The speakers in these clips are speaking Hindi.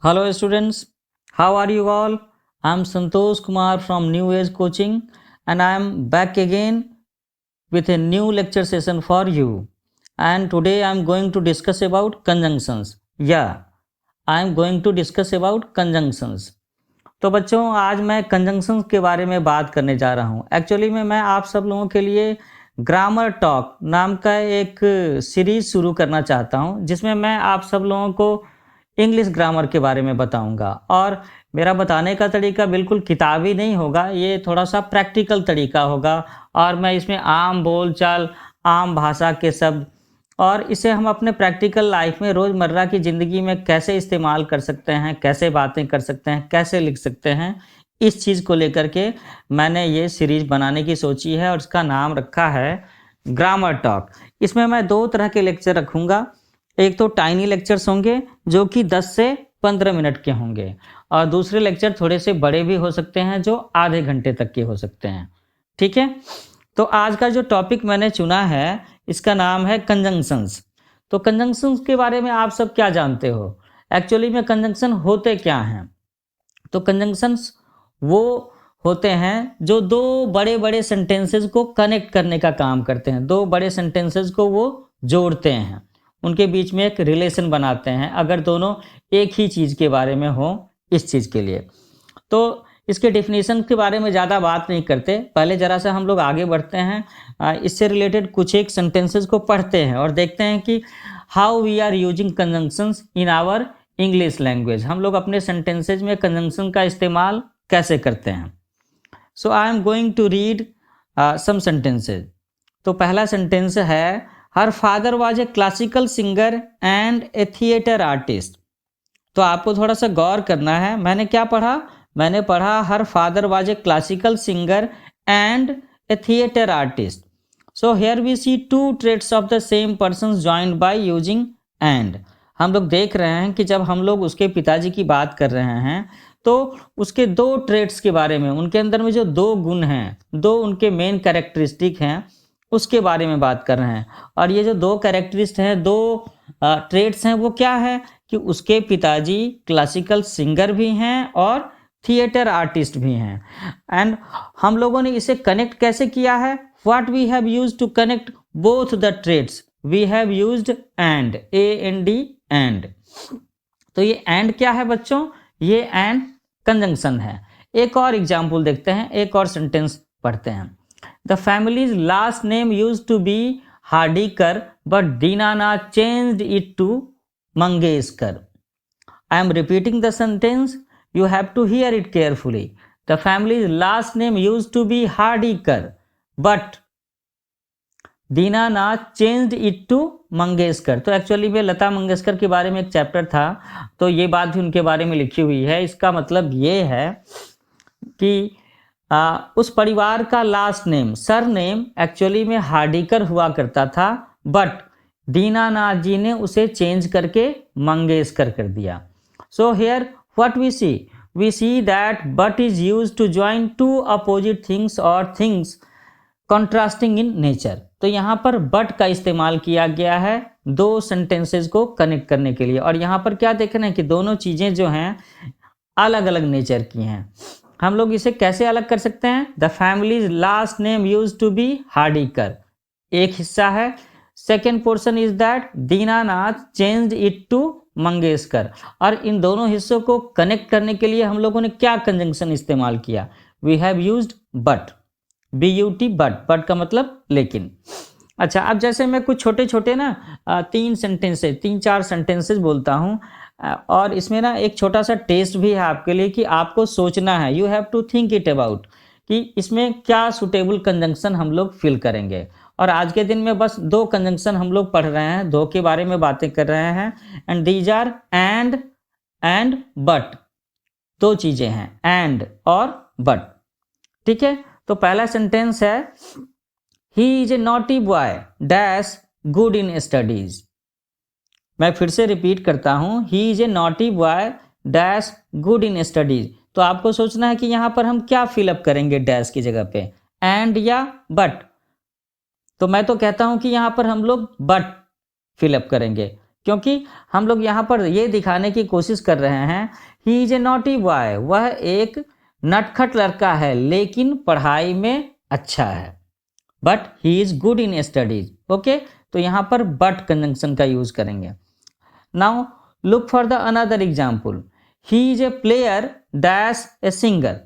Hello students, how are you all? I am Santosh Kumar from New Age Coaching and I am back again with a new lecture session for you. And today I am going to discuss about conjunctions. Yeah, I am going to discuss about conjunctions. तो बच्चों आज मैं कंजंक्शंस के बारे में बात करने जा रहा हूँ। एक्चुअली में मैं आप सब लोगों के लिए ग्रामर टॉक नाम का एक सीरीज शुरू करना चाहता हूँ जिसमें मैं आप सब लोगों को इंग्लिश ग्रामर के बारे में बताऊंगा। और मेरा बताने का तरीका बिल्कुल किताबी नहीं होगा, ये थोड़ा सा प्रैक्टिकल तरीका होगा और मैं इसमें आम बोलचाल, आम भाषा के शब्द और इसे हम अपने प्रैक्टिकल लाइफ में रोज़मर्रा की ज़िंदगी में कैसे इस्तेमाल कर सकते हैं, कैसे बातें कर सकते हैं, कैसे लिख सकते हैं, इस चीज़ को लेकर के मैंने ये सीरीज़ बनाने की सोची है और इसका नाम रखा है ग्रामर टॉक। इसमें मैं 2 तरह के लेक्चर रखूँगा। एक तो टाइनी लेक्चर्स होंगे जो कि 10 से 15 मिनट के होंगे और दूसरे लेक्चर थोड़े से बड़े भी हो सकते हैं जो आधे घंटे तक के हो सकते हैं। ठीक है, तो आज का जो टॉपिक मैंने चुना है इसका नाम है कंजंक्शंस। तो कंजंक्शंस के बारे में आप सब क्या जानते हो? एक्चुअली में कंजंक्शन होते क्या हैं? तो कंजंक्शंस वो होते हैं जो 2 बड़े बड़े सेंटेंसेस को कनेक्ट करने का काम करते हैं। 2 बड़े सेंटेंसेस को वो जोड़ते हैं, उनके बीच में एक रिलेशन बनाते हैं अगर दोनों एक ही चीज़ के बारे में हो इस चीज़ के लिए। तो इसके डेफिनेशन के बारे में ज़्यादा बात नहीं करते, पहले ज़रा सा हम लोग आगे बढ़ते हैं। इससे रिलेटेड कुछ एक सेंटेंसेस को पढ़ते हैं और देखते हैं कि how we are using conjunctions in our English language. हम लोग अपने सेंटेंसेज में कंजंक्शन का इस्तेमाल कैसे करते हैं। So I am going to read some sentences. तो पहला सेंटेंस है her father was a classical singer and a theatre artist. तो आपको थोड़ा सा गौर करना है। मैंने क्या पढ़ा? मैंने पढ़ा her father was a classical singer and a theatre artist. So here we see 2 traits of the same person joined by using and. हम लोग देख रहे हैं कि जब हम लोग उसके पिताजी की बात कर रहे हैं तो उसके 2 ट्रेड्स के बारे में, उनके अंदर में जो 2 गुण हैं, 2 उनके मेन कैरेक्टरिस्टिक हैं, उसके बारे में बात कर रहे हैं। और ये जो 2 कैरेक्टरिस्ट हैं, 2 ट्रेड्स हैं, वो क्या है कि उसके पिताजी क्लासिकल सिंगर भी हैं और थिएटर आर्टिस्ट भी हैं। एंड हम लोगों ने इसे कनेक्ट कैसे किया है? What we have used to connect both the traits? We have used and, AND, and. तो ये एंड क्या है बच्चों? ये एंड कंजंक्शन है। एक और एग्जाम्पल देखते हैं, एक और सेंटेंस पढ़ते हैं। The family's last name used to be Hardikar but Dinanath changed it to Mangeshkar. I am repeating the sentence. You have to hear it carefully. The family's last name used to be Hardikar, but Dinanath changed it to Mangeshkar. तो एक्चुअली में लता मंगेशकर के बारे में एक चैप्टर था, तो ये बात भी उनके बारे में लिखी हुई है। इसका मतलब ये है कि उस परिवार का last name, sir name actually में हार्डिकर हुआ करता था, बट दीनानाथ जी ने उसे चेंज करके मंगेशकर कर दिया। So here what we see? We see that but is used to join 2 opposite things or things contrasting in nature. तो यहाँ पर but का इस्तेमाल किया गया है 2 सेंटेंसेस को कनेक्ट करने के लिए। और यहाँ पर क्या देखना है कि दोनों चीज़ें जो हैं अलग अलग नेचर की हैं। हम लोग इसे कैसे अलग कर सकते हैं? The family's last name use to be Hardikar, एक हिस्सा है। Second portion is that Dinanath changed it to Mangeshkar. और इन दोनों हिस्सों को कनेक्ट करने के लिए हम लोगों ने क्या कंजंक्शन इस्तेमाल किया? We have used but, BUT, but का मतलब लेकिन। अच्छा, अब जैसे मैं कुछ छोटे छोटे ना 3-4 सेंटेंसेस बोलता हूँ और इसमें ना एक छोटा सा टेस्ट भी है आपके लिए कि आपको सोचना है, you have to think it about कि इसमें क्या सुटेबल कंजंक्शन हम लोग फिल करेंगे। और आज के दिन में बस 2 कंजंक्शन हम लोग पढ़ रहे हैं, 2 के बारे में बातें कर रहे हैं। And these are and but. 2 चीजें हैं, एंड और बट। ठीक है, तो पहला सेंटेंस है he is a naughty boy dash good in studies. मैं फिर से रिपीट करता हूं, he is a naughty boy dash good in studies. तो आपको सोचना है कि यहां पर हम क्या फिलअप करेंगे डैश की जगह पे, एंड या बट। तो मैं तो कहता हूं कि यहां पर हम लोग बट फिलअप करेंगे। क्योंकि हम लोग यहाँ पर ये दिखाने की कोशिश कर रहे हैं he is a naughty boy, वह एक नटखट लड़का है लेकिन पढ़ाई में अच्छा है, but he is good in studies. Okay, तो यहाँ पर बट कंजंक्शन का यूज करेंगे। Now look for the another example, he is a player dash a singer,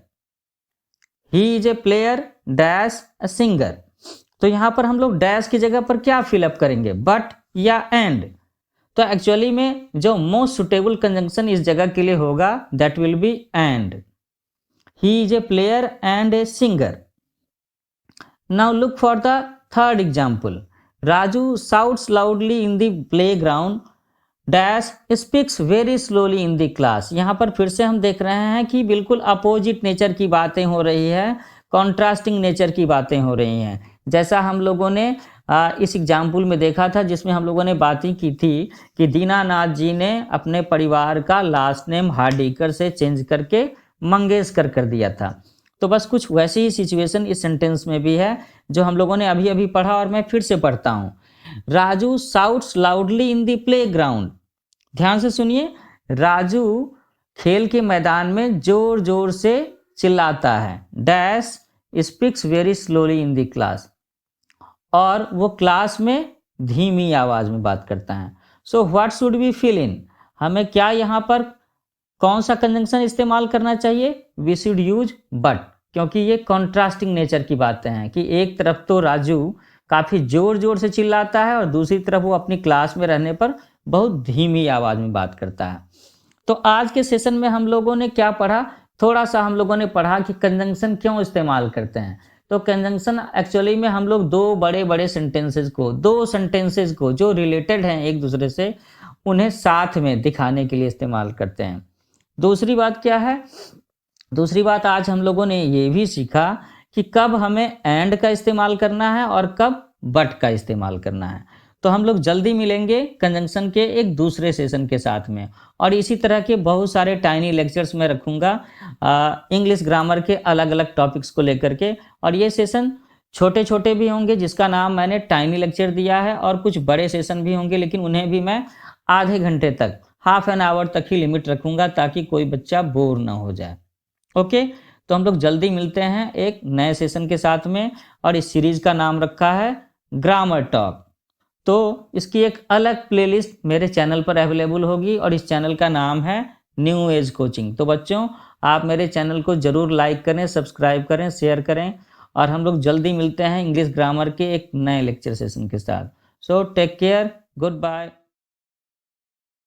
he is a player dash a singer. तो यहाँ पर हम लोग डैश की जगह पर क्या फिलअप करेंगे, बट या एंड। तो एक्चुअली में जो मोस्ट सुटेबल कंजंक्शन इस जगह के लिए होगा that will be and. He is a player and a singer. Now look for the third example, Raju shouts loudly in the playground dash speaks very slowly in the class. यहाँ पर फिर से हम देख रहे हैं कि बिल्कुल अपोजिट नेचर की बातें हो रही है, कॉन्ट्रास्टिंग नेचर की बातें हो रही हैं। जैसा हम लोगों ने इस एग्जाम्पल में देखा था जिसमें हम लोगों ने बातें की थी कि दीनानाथ जी ने अपने परिवार का लास्ट नेम हार्डिकर से चेंज करके मंगेशकर कर दिया था। तो बस कुछ वैसी ही सिचुएशन इस सेंटेंस में भी है जो हम लोगों ने अभी अभी पढ़ा और मैं फिर से पढ़ता हूँ। Raju shouts loudly in the playground. ध्यान से सुनिए, राजू खेल के मैदान में जोर जोर से चिल्लाता है, dash speaks very slowly in the class, और वो क्लास में धीमी आवाज में बात करता है। So what should we fill in, हमें क्या यहाँ पर कौन सा कंजंक्शन इस्तेमाल करना चाहिए, वी शुड यूज बट, क्योंकि ये कॉन्ट्रास्टिंग नेचर की बातें हैं कि एक तरफ तो राजू काफी जोर जोर से चिल्लाता है और दूसरी तरफ वो अपनी क्लास में रहने पर बहुत धीमी आवाज में बात करता है। तो आज के सेशन में हम लोगों ने क्या पढ़ा, थोड़ा सा हम लोगों ने पढ़ा कि कंजंक्शन क्यों इस्तेमाल करते हैं। तो कंजंक्शन एक्चुअली में हम लोग दो बड़े बड़े सेंटेंसेस को जो रिलेटेड हैं एक दूसरे से, उन्हें साथ में दिखाने के लिए इस्तेमाल करते हैं। दूसरी बात क्या है, दूसरी बात आज हम लोगों ने ये भी सीखा कि कब हमें एंड का इस्तेमाल करना है और कब बट का इस्तेमाल करना है। तो हम लोग जल्दी मिलेंगे कंजंक्शन के एक दूसरे सेशन के साथ में, और इसी तरह के बहुत सारे टाइनी लेक्चर्स में रखूंगा इंग्लिश ग्रामर के अलग अलग टॉपिक्स को लेकर के। और ये सेशन छोटे छोटे भी होंगे जिसका नाम मैंने टाइनी लेक्चर दिया है, और कुछ बड़े सेशन भी होंगे लेकिन उन्हें भी मैं आधे घंटे तक, हाफ एन आवर तक ही लिमिट रखूंगा ताकि कोई बच्चा बोर ना हो जाए। ओके, तो हम लोग जल्दी मिलते हैं एक नए सेशन के साथ में, और इस सीरीज का नाम रखा है ग्रामर टॉक। तो इसकी एक अलग प्लेलिस्ट मेरे चैनल पर अवेलेबल होगी और इस चैनल का नाम है न्यू एज कोचिंग। तो बच्चों, आप मेरे चैनल को जरूर लाइक करें, सब्सक्राइब करें, शेयर करें, और हम लोग जल्दी मिलते हैं इंग्लिश ग्रामर के एक नए लेक्चर सेशन के साथ। So take care, good bye.